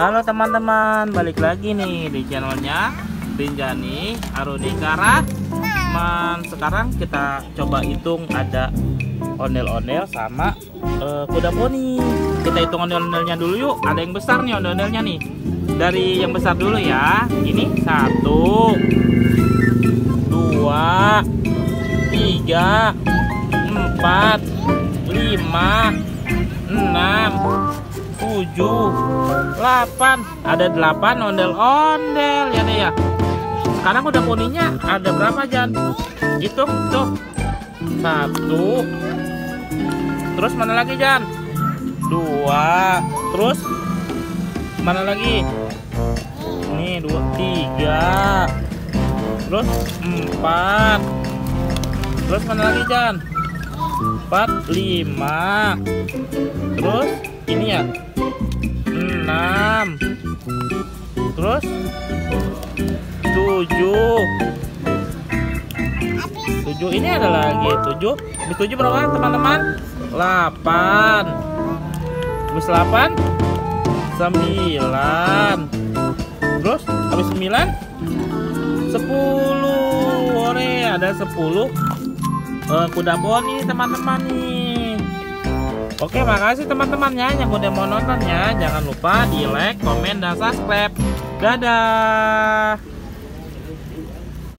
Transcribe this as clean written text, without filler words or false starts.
Halo teman-teman, balik lagi nih di channelnya Rinjani Arunika Rahman. Sekarang kita coba hitung ada ondel-ondel sama kuda poni. Kita hitung ondel-ondelnya dulu yuk. Ada yang besar nih ondel-ondelnya nih. Dari yang besar dulu ya. Ini 1, 2, 3, 4, 5, 6, 7, 8. Ada 8 ondel-ondel ya deh ya. Sekarang udah poninya ada berapa, Jan? Hitung tuh. 1. Terus mana lagi, Jan? 2. Terus mana lagi? Ini 2, 3. Terus 4. Terus mana lagi, Jan? 4, 5. Terus ini ya 6. Terus 7. Ini ada lagi 7. Habis 7 berapa teman-teman? 8. Habis 8 9. Terus habis 9 10. Ore, ada 10 kuda poni teman-teman nih. Oke, makasih teman-temannya yang udah mau nontonnya. Jangan lupa di like, komen, dan subscribe. Dadah.